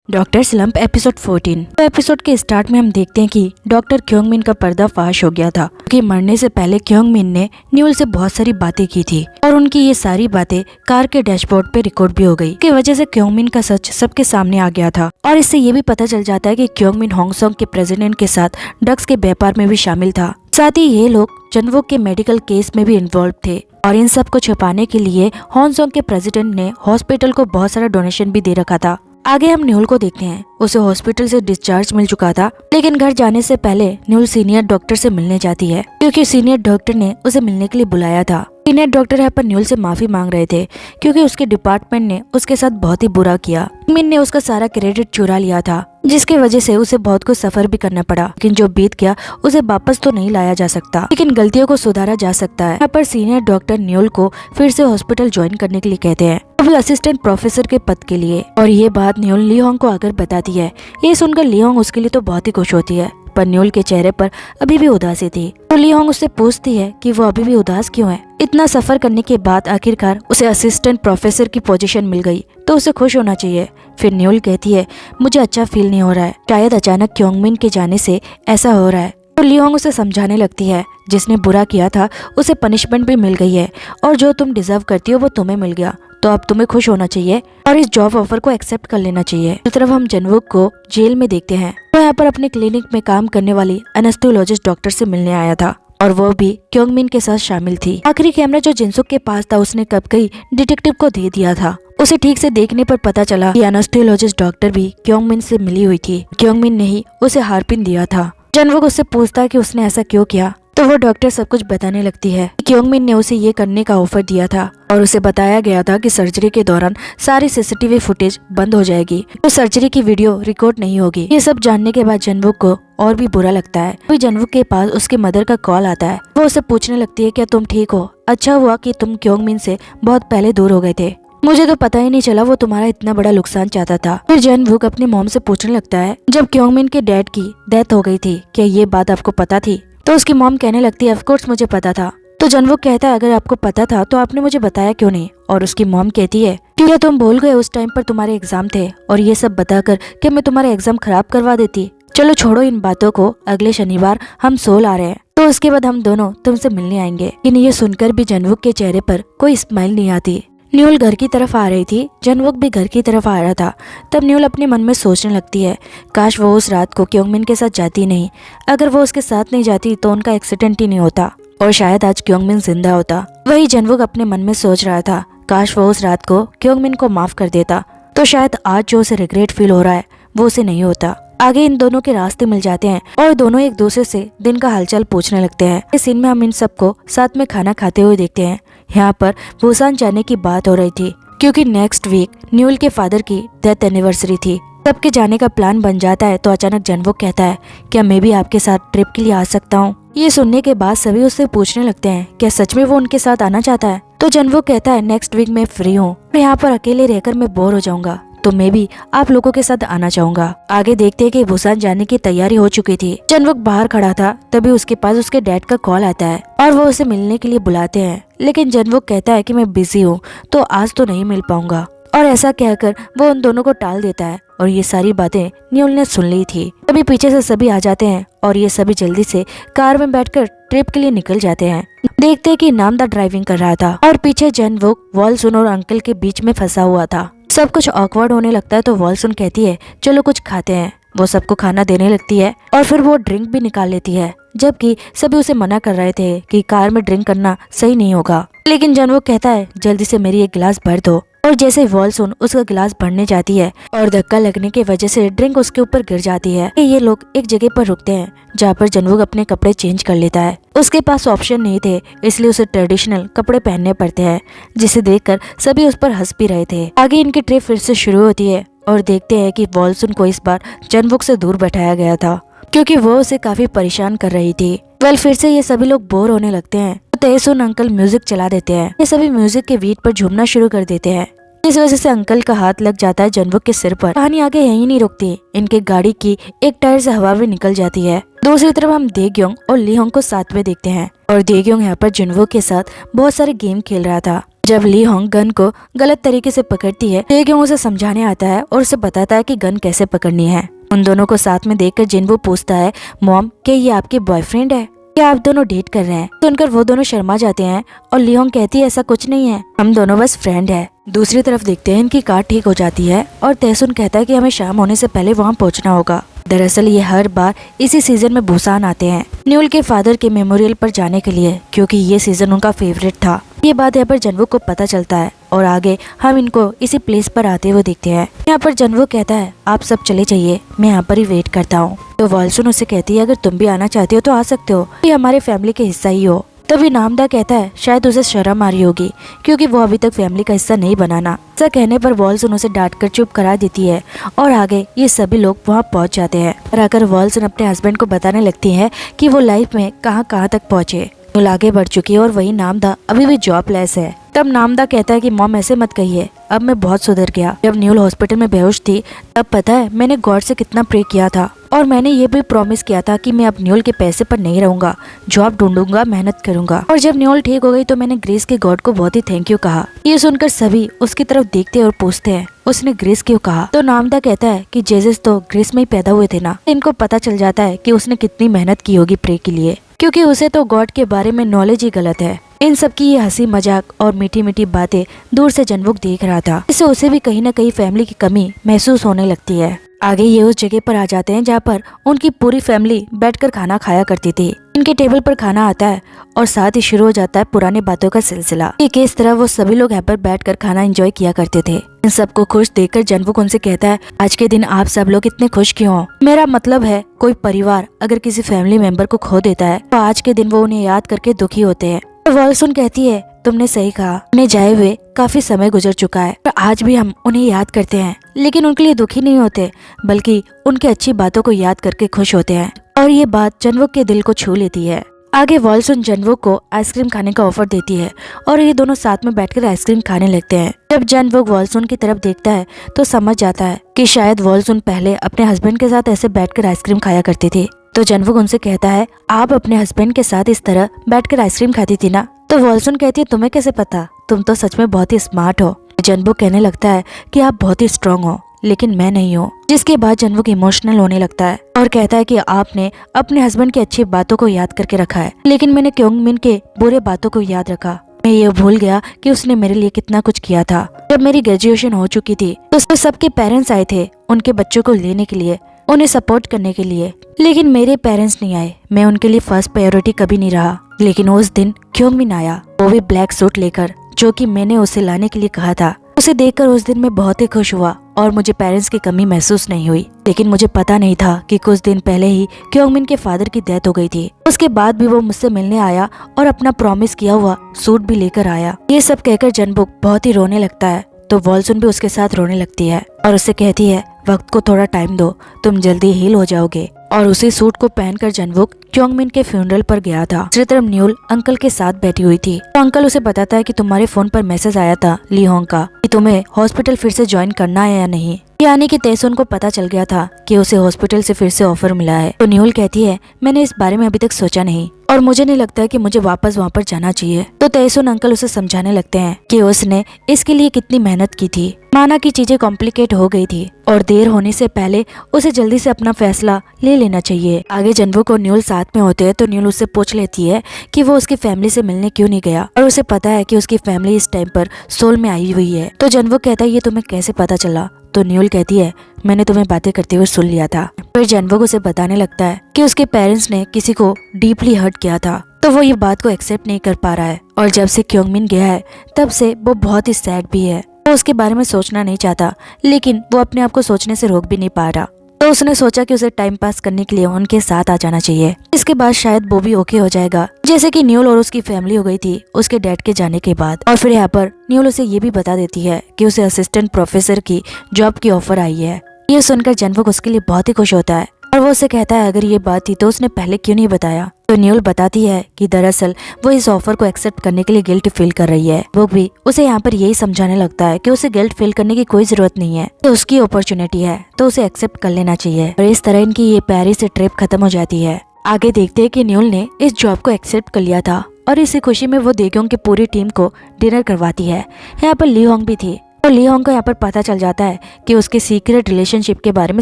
Doctor slump episode 14। तो episode के start में हम देखते हैं कि डॉक्टर क्योंग मिन का पर्दाफाश हो गया था क्योंकि मरने से पहले क्योंग मिन ने न्यूल से बहुत सारी बातें की थी और उनकी ये सारी बातें कार के डैशबोर्ड पे रिकॉर्ड भी हो गई। की वजह से क्योंग मिन का सच सबके सामने आ गया था और इससे ये भी पता चल जाता है कि क्योंग मिन हांगकांग के प्रेसिडेंट के साथ ड्रग्स के व्यापार में भी शामिल था। साथ ही ये लोग जनवोक के मेडिकल केस में भी इन्वॉल्व थे और इन सब को छुपाने के लिए हांगकांग के प्रेसिडेंट ने हॉस्पिटल को बहुत सारा डोनेशन भी दे रखा था। आगे हम न्यूल को देखते हैं। उसे हॉस्पिटल से डिस्चार्ज मिल चुका था, लेकिन घर जाने से पहले न्यूल सीनियर डॉक्टर से मिलने जाती है क्योंकि सीनियर डॉक्टर ने उसे मिलने के लिए बुलाया था। सीनियर डॉक्टर यहाँ पर न्यूल से माफी मांग रहे थे क्योंकि उसके डिपार्टमेंट ने उसके साथ बहुत ही बुरा किया। मिन ने उसका सारा क्रेडिट चुरा लिया था जिसकी वजह से उसे बहुत कुछ सफर भी करना पड़ा, लेकिन जो बीत गया उसे वापस तो नहीं लाया जा सकता, लेकिन गलतियों को सुधारा जा सकता है। यहाँ पर सीनियर डॉक्टर न्यूल को फिर से हॉस्पिटल ज्वाइन करने के लिए कहते हैं, वो भी असिस्टेंट प्रोफेसर के पद के लिए। और ये बात न्यूल ली होंग को आकर बताती है। ये सुनकर ली होंग उसके लिए तो बहुत ही खुश होती है, पर न्यूल के चेहरे पर अभी भी उदासी थी। तो ली होंग उससे पूछती है कि वो अभी भी उदास क्यों है। इतना सफर करने के बाद आखिरकार उसे असिस्टेंट प्रोफेसर की पोजीशन मिल गई तो उसे खुश होना चाहिए। फिर न्यूल कहती है, मुझे अच्छा फील नहीं हो रहा है, शायद अचानक क्योंग मिन के जाने से ऐसा हो रहा है। तो ली होंग उसे समझाने लगती है, जिसने बुरा किया था उसे पनिशमेंट भी मिल गई है और जो तुम डिजर्व करती हो वो तुम्हें मिल गया, तो अब तुम्हें खुश होना चाहिए और इस जॉब ऑफर को एक्सेप्ट कर लेना चाहिए। दूसरी तरफ हम जनवोक को जेल में देखते हैं। वो यहाँ पर अपने क्लिनिक में काम करने वाली एनेस्थेसियोलॉजिस्ट डॉक्टर से मिलने आया था और वो भी क्योंग मिन के साथ शामिल थी। आखिरी कैमरा जो जिनसुक के पास था उसने कब कई डिटेक्टिव को दे दिया था। उसे ठीक से देखने पर पता चला कि एनेस्थेसियोलॉजिस्ट डॉक्टर भी क्योंग मिन से मिली हुई थी। क्योंग मिन ने ही उसे हार्पिन दिया था। जनवोक उससे पूछता है कि उसने ऐसा क्यों किया, तो वो डॉक्टर सब कुछ बताने लगती है। क्योंग मिन ने उसे ये करने का ऑफर दिया था और उसे बताया गया था कि सर्जरी के दौरान सारी सीसीटीवी फुटेज बंद हो जाएगी, तो सर्जरी की वीडियो रिकॉर्ड नहीं होगी। ये सब जानने के बाद जनवोक को और भी बुरा लगता है। तो जनवोक के पास उसके मदर का कॉल आता है। वो उसे पूछने लगती है, क्या तुम ठीक हो? अच्छा हुआ कि तुम क्योंग मिन से बहुत पहले दूर हो गए थे, मुझे तो पता ही नहीं चला वो तुम्हारा इतना बड़ा नुकसान चाहता था। फिर जनवोक अपनी मॉम से पूछने लगता है, जब क्योंग मिन के डैड की डेथ हो गई थी क्या ये बात आपको पता थी? तो उसकी मॉम कहने लगती है, ऑफ कोर्स मुझे पता था। तो जनवोक कहता है, अगर आपको पता था तो आपने मुझे बताया क्यों नहीं? और उसकी मॉम कहती है, क्या तुम भूल गए उस टाइम पर तुम्हारे एग्जाम थे और ये सब बताकर कि मैं तुम्हारे एग्जाम खराब करवा देती? चलो छोड़ो इन बातों को, अगले शनिवार हम सोल आ रहे हैं, तो उसके बाद हम दोनों तुमसे मिलने आएंगे। लेकिन ये सुनकर भी जनवोक के चेहरे पर कोई स्माइल नहीं आती। न्यूल घर की तरफ आ रही थी, जनवोक भी घर की तरफ आ रहा था। तब न्यूल अपने मन में सोचने लगती है, काश वो उस रात को क्योंग मिन के साथ जाती नहीं। अगर वो उसके साथ नहीं जाती तो उनका एक्सीडेंट ही नहीं होता और शायद आज क्योंग मिन जिंदा होता। वही जनवोक अपने मन में सोच रहा था, काश वो उस रात को क्योंग मिन को माफ कर देता तो शायद आज जो उसे रिग्रेट फील हो रहा है वो उसे नहीं होता। आगे इन दोनों के रास्ते मिल जाते हैं और दोनों एक दूसरे से दिन का हालचाल पूछने लगते हैं। इस सीन में हम इन सबको साथ में खाना खाते हुए देखते हैं। यहाँ पर बुसान जाने की बात हो रही थी क्योंकि नेक्स्ट वीक न्यूल के फादर की डेथ एनिवर्सरी थी। सबके जाने का प्लान बन जाता है तो अचानक जनवोक कहता है, क्या मैं भी आपके साथ ट्रिप के लिए आ सकता हूँ? ये सुनने के बाद सभी उससे पूछने लगते हैं, क्या सच में वो उनके साथ आना चाहता है? तो जनवोक कहता है, नेक्स्ट वीक मैं फ्री हूँ, यहाँ पर अकेले रहकर मैं बोर हो जाऊंगा, तो मैं भी आप लोगों के साथ आना चाहूंगा। आगे देखते हैं कि बुसान जाने की तैयारी हो चुकी थी। जनवोक बाहर खड़ा था, तभी उसके पास उसके डैड का कॉल आता है और वो उसे मिलने के लिए बुलाते हैं, लेकिन जनवोक कहता है कि मैं बिजी हूँ तो आज तो नहीं मिल पाऊंगा, और ऐसा कहकर वो उन दोनों को टाल देता है। और ये सारी बातें न्यूल ने सुन ली थी। तभी पीछे से सभी आ जाते हैं और ये सभी जल्दी से कार में बैठकर ट्रिप के लिए निकल जाते हैं। देखते हैं कि नामदा ड्राइविंग कर रहा था और पीछे जनवोक वॉलसुन और अंकल के बीच में फंसा हुआ था। सब कुछ ऑकवर्ड होने लगता है तो वॉलसुन कहती है, चलो कुछ खाते हैं। वो सबको खाना देने लगती है और फिर वो ड्रिंक भी निकाल लेती है, जबकि सभी उसे मना कर रहे थे कि कार में ड्रिंक करना सही नहीं होगा। लेकिन जनवोक कहता है, जल्दी से मेरी एक गिलास भर दो। और जैसे वॉलसुन उसका गिलास भरने जाती है और धक्का लगने की वजह से ड्रिंक उसके ऊपर गिर जाती है। ये लोग एक जगह पर रुकते हैं जहाँ पर जनवोक अपने कपड़े चेंज कर लेता है। उसके पास ऑप्शन नहीं थे, इसलिए उसे ट्रेडिशनल कपड़े पहनने पड़ते हैं, जिसे देखकर सभी उस पर हंस भी रहे थे। आगे इनकी ट्रिप फिर से शुरू होती है और देखते हैं कि वॉलसुन को इस बार जनवोक से दूर बैठाया गया था क्योंकि वो उसे काफी परेशान कर रही थी। फिर से ये सभी लोग बोर होने लगते हैं तो तेसुन अंकल म्यूजिक चला देते हैं। ये सभी म्यूजिक के बीट पर झूमना शुरू कर देते हैं। इस वजह से अंकल का हाथ लग जाता है जनवोक के सिर पर। कहानी आगे यहीं नहीं रुकती, इनके गाड़ी की एक टायर से हवा भी निकल जाती है। दूसरी तरफ हम देग्योंग और ली होंग को साथ में देखते हैं और देग्योंग यहाँ पर जनवोक के साथ बहुत सारे गेम खेल रहा था। जब ली होंग गन को गलत तरीके से पकड़ती है, क्योंकि उसे समझाने आता है और उसे बताता है कि गन कैसे पकड़नी है। उन दोनों को साथ में देखकर जिनवो पूछता है, मॉम क्या ये आपके बॉयफ्रेंड है, क्या आप दोनों डेट कर रहे हैं? सुनकर वो दोनों शर्मा जाते हैं और ली होंग कहती है ऐसा कुछ नहीं है, हम दोनों बस फ्रेंड है। दूसरी तरफ देखते हैं इनकी कार ठीक हो जाती है और तहसुन कहता है कि हमें शाम होने से पहले वहाँ पहुँचना होगा। दरअसल ये हर बार इसी सीजन में बुसान आते हैं न्यूल के फादर के मेमोरियल पर जाने के लिए, क्योंकि ये सीजन उनका फेवरेट था। ये बात यहाँ पर जनवो को पता चलता है और आगे हम इनको इसी प्लेस पर आते हुए देखते हैं। यहाँ पर जनवो कहता है आप सब चले जाइए, मैं यहाँ पर ही वेट करता हूँ। तो वॉल्सुन उसे कहती है अगर तुम भी आना चाहती हो तो आ सकते हो, ये हमारे फैमिली के हिस्सा ही हो। तभी नामदा कहता है शायद उसे शर्म आ रही होगी क्योंकि वो अभी तक फैमिली का हिस्सा नहीं बनाना। ऐसा कहने पर वॉल्सन उसे डांटकर चुप करा देती है और आगे ये सभी लोग वहाँ पहुँच जाते हैं और आकर वॉल्सन अपने हस्बैंड को बताने लगती है कि वो लाइफ में कहाँ तक पहुँचे। न्यूल आगे बढ़ चुकी है और वही नामदा अभी भी जॉबलेस है। तब नामदा कहता है कि मॉम ऐसे मत कहिए, अब मैं बहुत सुधर गया। जब न्यूल हॉस्पिटल में बेहोश थी तब पता है मैंने गॉड से कितना प्रे किया था और मैंने ये भी प्रॉमिस किया था कि मैं अब न्यूल के पैसे पर नहीं रहूंगा, जॉब ढूंढूंगा, मेहनत करूंगा। और जब न्यूल ठीक हो गई तो मैंने ग्रेस के गॉड को बहुत ही थैंक यू कहा। ये सुनकर सभी उसकी तरफ देखते और पूछते हैं उसने ग्रेस क्यों कहा? तो नामदा कहता है कि जेजस तो ग्रेस में ही पैदा हुए थे ना। इनको पता चल जाता है कि उसने कितनी मेहनत की होगी प्रे के लिए, क्योंकि उसे तो गॉड के बारे में नॉलेज ही गलत है। इन सब की ये हंसी मजाक और मीठी मीठी बातें दूर से जनवुक देख रहा था, इससे उसे भी कहीं न कहीं फैमिली की कमी महसूस होने लगती है। आगे ये उस जगह पर आ जाते हैं जहाँ पर उनकी पूरी फैमिली बैठकर खाना खाया करती थी। इनके टेबल पर खाना आता है और साथ ही शुरू हो जाता है पुरानी बातों का सिलसिला कि किस तरह वो सभी लोग यहाँ पर बैठकर खाना एंजॉय किया करते थे। इन सबको खुश देखकर जनवुक उनसे कहता है आज के दिन आप सब लोग इतने खुश क्यों हो? मेरा मतलब है कोई परिवार अगर किसी फैमिली मेंबर को खो देता है तो आज के दिन वो उन्हें याद करके दुखी होते हैं। वॉल्सुन कहती है तुमने सही कहा, उन्हें जाए हुए काफी समय गुजर चुका है और आज भी हम उन्हें याद करते हैं, लेकिन उनके लिए दुखी नहीं होते बल्कि उनकी अच्छी बातों को याद करके खुश होते हैं। और ये बात जनवुक के दिल को छू लेती है। आगे वॉल्सुन जनवुक को आइसक्रीम खाने का ऑफर देती है और ये दोनों साथ में बैठकर आइसक्रीम खाने लगते हैं। जब जनवुक वॉल्सुन की तरफ देखता है तो समझ जाता है कि शायद वॉल्सुन पहले अपने हस्बैंड के साथ ऐसे बैठकर आइसक्रीम खाया करती थी। तो जनवुक उनसे कहता है आप अपने हस्बैंड के साथ इस तरह बैठकर आइसक्रीम खाती थी ना? तो वॉल्सुन कहती है तुम्हें कैसे पता, तुम तो सच में बहुत ही स्मार्ट हो। जनवुक कहने लगता है कि आप बहुत ही स्ट्रांग हो लेकिन मैं नहीं हूँ। जिसके बाद जनवुक इमोशनल होने लगता है और कहता है कि आपने अपने हस्बैंड की अच्छी बातों को याद करके रखा है, लेकिन मैंने क्योंगमिन के बुरे बातों को याद रखा। मैं ये भूल गया कि उसने मेरे लिए कितना कुछ किया था। जब मेरी ग्रेजुएशन हो चुकी थी तो सबके पेरेंट्स आए थे उनके बच्चों को लेने के लिए, उन्हें सपोर्ट करने के लिए, लेकिन मेरे पेरेंट्स नहीं आए। मैं उनके लिए फर्स्ट प्रायोरिटी कभी नहीं रहा। लेकिन उस दिन क्योंगमिन आया, वो भी ब्लैक सूट लेकर, जो कि मैंने उसे लाने के लिए कहा था। उसे देखकर उस दिन मैं बहुत ही खुश हुआ और मुझे पेरेंट्स की कमी महसूस नहीं हुई। लेकिन मुझे पता नहीं था कि कुछ दिन पहले ही क्योंगमिन के फादर की डेथ हो गई थी। उसके बाद भी वो मुझसे मिलने आया और अपना प्रॉमिस किया हुआ सूट भी लेकर आया। ये सब कहकर जनवुक बहुत ही रोने लगता है तो वॉल्सुन भी उसके साथ रोने लगती है और उससे कहती है वक्त को थोड़ा टाइम दो, तुम जल्दी हील हो जाओगे। और उसी सूट को पहनकर जनवुक क्योंगमिन के फ्यूनरल पर गया था। दूसरी तरफ न्यूल अंकल के साथ बैठी हुई थी तो अंकल उसे बताता है कि तुम्हारे फोन पर मैसेज आया था ली होंग का कि तुम्हें हॉस्पिटल फिर से ज्वाइन करना है या नहीं। यानी कि तैसुन को पता चल गया था कि उसे हॉस्पिटल से फिर से ऑफर मिला है। तो न्यूल कहती है मैंने इस बारे में अभी तक सोचा नहीं और मुझे नहीं लगता है कि मुझे वापस वहाँ पर जाना चाहिए। तो तैसुन अंकल उसे समझाने लगते हैं कि उसने इसके लिए कितनी मेहनत की थी, माना कि चीजें कॉम्प्लिकेट हो गई थी और देर होने से पहले उसे जल्दी से अपना फैसला ले लेना चाहिए। आगे जनवुक और न्यूल साथ में होते हैं तो न्यूल उससे पूछ लेती है कि वो उसकी फैमिली से मिलने क्यों नहीं गया और उसे पता है कि उसकी फैमिली इस टाइम पर सोल में आई हुई है। तो जनवुक कहता है ये तुम्हें कैसे पता चला? तो न्यूल कहती है मैंने तुम्हें बातें करते हुए सुन लिया था। फिर जनवुक उसे बताने लगता है कि उसके पेरेंट्स ने किसी को डीपली हर्ट किया था तो वो ये बात को एक्सेप्ट नहीं कर पा रहा है और जब से क्योंगमिन गया है तब से वो बहुत ही सैड भी है। वो उसके बारे में सोचना नहीं चाहता लेकिन वो अपने आप को सोचने से रोक भी नहीं पा रहा। तो उसने सोचा कि उसे टाइम पास करने के लिए उनके साथ आ जाना चाहिए। इसके बाद शायद वो भी ओके हो जाएगा जैसे कि न्यूल और उसकी फैमिली हो गई थी उसके डैड के जाने के बाद। और फिर यहाँ पर न्यूल उसे ये भी बता देती है कि उसे असिस्टेंट प्रोफेसर की जॉब की ऑफर आई है। ये सुनकर जनवुक उसके लिए बहुत ही खुश होता है और वो उसे कहता है अगर ये बात थी तो उसने पहले क्यों नहीं बताया। तो न्यूल बताती है कि दरअसल वो इस ऑफर को एक्सेप्ट करने के लिए गिल्ट फील कर रही है। वो भी उसे यहाँ पर यही समझाने लगता है कि उसे गिल्ट फील करने की कोई जरूरत नहीं है, तो उसकी अपॉर्चुनिटी है तो उसे एक्सेप्ट कर लेना चाहिए। और इस तरह इनकी ये पेरिस से ट्रिप खत्म हो जाती है। आगे देखते हैं कि न्यूल ने इस जॉब को एक्सेप्ट कर लिया था और इसी खुशी में वो देग्योंग की पूरी टीम को डिनर करवाती है। यहाँ पर ली होंग भी थी और ली होंग को यहाँ पर पता चल जाता है कि उसके सीक्रेट रिलेशनशिप के बारे में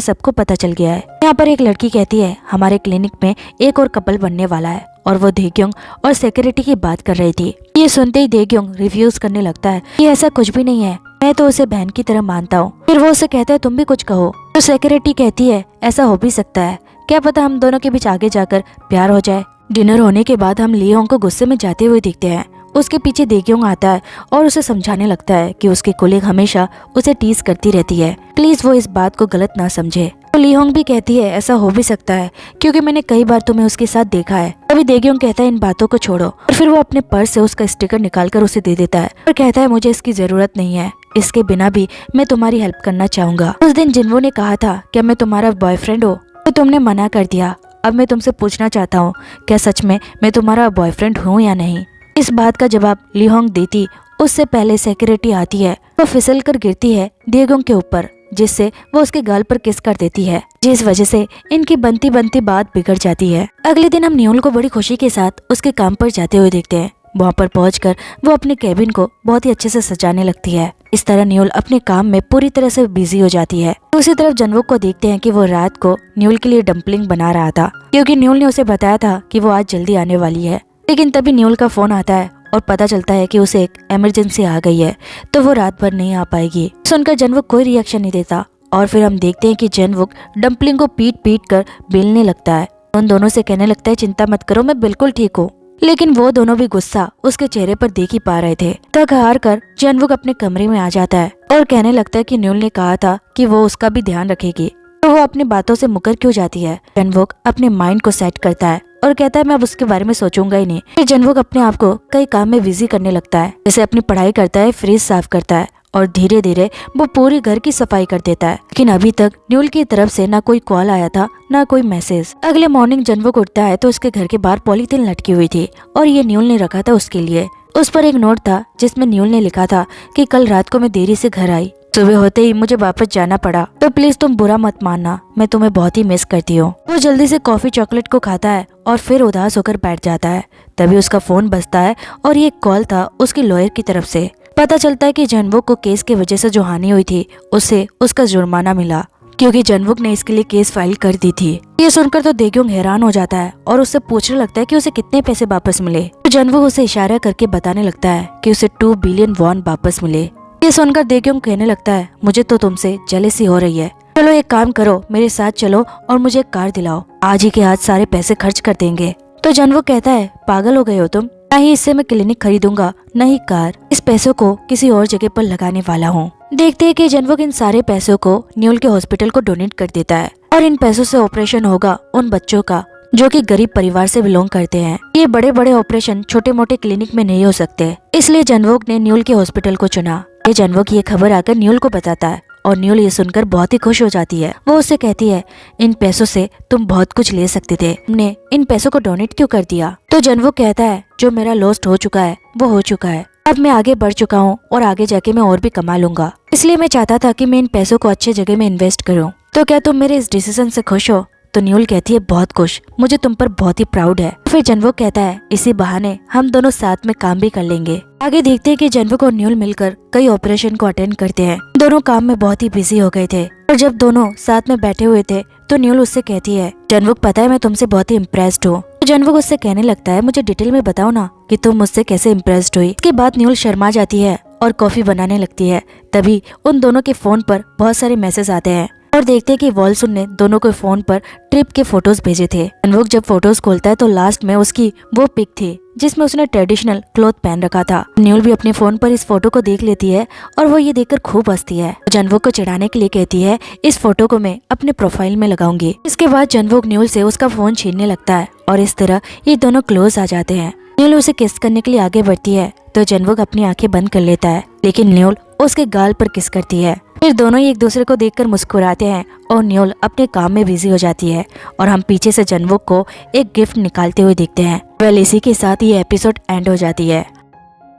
सबको पता चल गया है। यहाँ पर एक लड़की कहती है हमारे क्लिनिक में एक और कपल बनने वाला है, और वो देग्योंग और सेक्रेटरी की बात कर रही थी। ये सुनते ही देग्योंग रिफ्यूज करने लगता है कि ऐसा कुछ भी नहीं है, मैं तो उसे बहन की तरह मानता हूँ। फिर वो उसे कहता है तुम भी कुछ कहो। तो सेक्रेटरी कहती है ऐसा हो भी सकता है, क्या पता हम दोनों के बीच आगे जाकर प्यार हो जाए। डिनर होने के बाद हम ली होंग को गुस्से में जाते हुए दिखते हैं। उसके पीछे देग्योंग आता है और उसे समझाने लगता है कि उसकी कोलीग हमेशा उसे टीज करती रहती है, प्लीज वो इस बात को गलत ना समझे। तो ली होंग भी कहती है ऐसा हो भी सकता है क्योंकि मैंने कई बार तुम्हें उसके साथ देखा है। तभी देग्योंग कहता है इन बातों को छोड़ो, और फिर वो अपने पर्स से उसका स्टिकर निकालकर उसे दे देता है और कहता है मुझे इसकी जरूरत नहीं है, इसके बिना भी मैं तुम्हारी हेल्प करना चाहूंगा। उस दिन जिनवो ने कहा था क्या मैं तुम्हारा बॉयफ्रेंड हो, तो तुमने मना कर दिया। अब मैं तुमसे पूछना चाहता हूँ क्या सच में मैं तुम्हारा बॉयफ्रेंड हूँ या नहीं। इस बात का जवाब ली होंग देती उससे पहले सेक्रेटरी आती है। वो फिसल कर गिरती है देग्योंग के ऊपर, जिससे वो उसके गाल पर किस कर देती है, जिस वजह से इनकी बनती बनती बात बिगड़ जाती है। अगले दिन हम न्यूल को बड़ी खुशी के साथ उसके काम पर जाते हुए देखते हैं। वहाँ पर पहुंचकर वो अपने केबिन को बहुत ही अच्छे से सजाने लगती है। इस तरह न्यूल अपने काम में पूरी तरह से बिजी हो जाती है। दूसरी तरफ जनवुक को देखते हैं कि वो रात को न्यूल के लिए डम्पलिंग बना रहा था, क्योंकि न्यूल ने उसे बताया था कि वो आज जल्दी आने वाली है। लेकिन तभी न्यूल का फोन आता है और पता चलता है कि उसे एक इमरजेंसी आ गई है, तो वो रात भर नहीं आ पाएगी। सुनकर जनवुक कोई रिएक्शन नहीं देता और फिर हम देखते हैं कि जनवुक डम्पलिंग को पीट पीट कर बेलने लगता है। उन दोनों से कहने लगता है चिंता मत करो मैं बिल्कुल ठीक हूँ। लेकिन वो दोनों भी गुस्सा उसके चेहरे पर देख ही पा रहे थे। थक हार कर जनवुक अपने कमरे में आ जाता है और कहने लगता है कि न्यूल ने कहा था कि वो उसका भी ध्यान रखेगी, तो वो अपनी बातों से मुकर क्यों जाती है। जनवुक अपने माइंड को सेट करता है और कहता है मैं अब उसके बारे में सोचूंगा ही नहीं। फिर जनवुक अपने आप को कई काम में बिजी करने लगता है, जैसे अपनी पढ़ाई करता है, फ्रिज साफ करता है और धीरे धीरे वो पूरे घर की सफाई कर देता है। लेकिन अभी तक न्यूल की तरफ से ना कोई कॉल आया था ना कोई मैसेज। अगले मॉर्निंग जनवुक उठता है तो उसके घर के बाहर पॉलीथीन लटकी हुई थी और ये न्यूल ने रखा था उसके लिए। उस पर एक नोट था जिसमें न्यूल ने लिखा था कि कल रात को मैं देरी से घर आई, सुबह होते ही मुझे वापस जाना पड़ा, तो प्लीज तुम बुरा मत मानना, मैं तुम्हें बहुत ही मिस करती हूँ। वो जल्दी से कॉफी चॉकलेट को खाता है और फिर उदास होकर बैठ जाता है। तभी उसका फोन बजता है और ये कॉल था उसकी लॉयर की तरफ से। पता चलता है कि जनवुक को केस की वजह से जो हानि हुई थी उससे उसका जुर्माना मिला, क्योंकि जनवुक ने इसके लिए केस फाइल कर दी थी। ये सुनकर तो देग्योंग हैरान हो जाता है और उससे पूछने लगता है कि उसे कितने पैसे वापस मिले। तो जनवुक उसे इशारा करके बताने लगता है कि उसे 2 बिलियन वॉन वापस मिले। ये सुनकर देग्योंग कहने लगता है मुझे तो तुमसे जेलसी हो रही है, चलो एक काम करो मेरे साथ चलो और मुझे एक कार दिलाओ, आज ही के आज सारे पैसे खर्च कर देंगे। तो जनवुक कहता है पागल हो गए हो तुम, ना ही इससे मैं क्लिनिक खरीदूंगा न ही कार, इस पैसों को किसी और जगह पर लगाने वाला हूँ। देखते हैं कि जनवुक इन सारे पैसों को न्यूल के हॉस्पिटल को डोनेट कर देता है और इन पैसों से ऑपरेशन होगा उन बच्चों का जो कि गरीब परिवार से बिलोंग करते हैं। ये बड़े बड़े ऑपरेशन छोटे मोटे क्लिनिक में नहीं हो सकते, इसलिए जनवुक ने न्यूल के हॉस्पिटल को चुना। ये जनवुक ये खबर आकर न्यूल को बताता है और न्यूल ये सुनकर बहुत ही खुश हो जाती है। वो उससे कहती है इन पैसों से तुम बहुत कुछ ले सकते थे, तुमने इन पैसों को डोनेट क्यों कर दिया। तो जनवुक कहता है जो मेरा लॉस्ट हो चुका है वो हो चुका है, अब मैं आगे बढ़ चुका हूँ और आगे जाके मैं और भी कमा लूंगा, इसलिए मैं चाहता था कि मैं इन पैसों को अच्छे जगह में इन्वेस्ट करूँ। तो क्या तुम मेरे इस डिसीजन से खुश हो। तो न्यूल कहती है बहुत खुश, मुझे तुम पर बहुत ही प्राउड है। फिर जनवुक कहता है इसी बहाने हम दोनों साथ में काम भी कर लेंगे। आगे देखते हैं कि जनवुक और न्यूल मिलकर कई ऑपरेशन को अटेंड करते हैं। दोनों काम में बहुत ही बिजी हो गए थे और जब दोनों साथ में बैठे हुए थे तो न्यूल उससे कहती है जनवुक पता है मैं तुमसे बहुत ही इम्प्रेस्ड हूँ। जनवुक उससे कहने लगता है मुझे डिटेल में बताओ ना कि तुम मुझसे कैसे इम्प्रेस्ड हुई। इसके बाद न्यूल शर्मा जाती है और कॉफी बनाने लगती है। तभी उन दोनों के फोन पर बहुत सारे मैसेज आते हैं और देखते हैं कि वॉल्सुन ने दोनों के फोन पर ट्रिप के फोटोज भेजे थे। जनवुक जब फोटोज खोलता है तो लास्ट में उसकी वो पिक थी जिसमें उसने ट्रेडिशनल क्लॉथ पहन रखा था। न्यूल भी अपने फोन पर इस फोटो को देख लेती है और वो ये देखकर खूब हंसती है। जनवुक को चिढ़ाने के लिए कहती है इस फोटो को मैं अपने प्रोफाइल में लगाऊंगी। इसके बाद जनवुक न्यूल से उसका फोन छीनने लगता है और इस तरह ये दोनों क्लोज आ जाते हैं। न्यूल उसे किस करने के लिए आगे बढ़ती है तो जनवुक अपनी आंखें बंद कर लेता है, लेकिन न्यूल उसके गाल पर किस करती है। फिर दोनों ही एक दूसरे को देखकर मुस्कुराते हैं और न्यूल अपने काम में बिजी हो जाती है और हम पीछे से जनवुक को एक गिफ्ट निकालते हुए देखते हैं। वेल इसी के साथ ये एपिसोड एंड हो जाती है।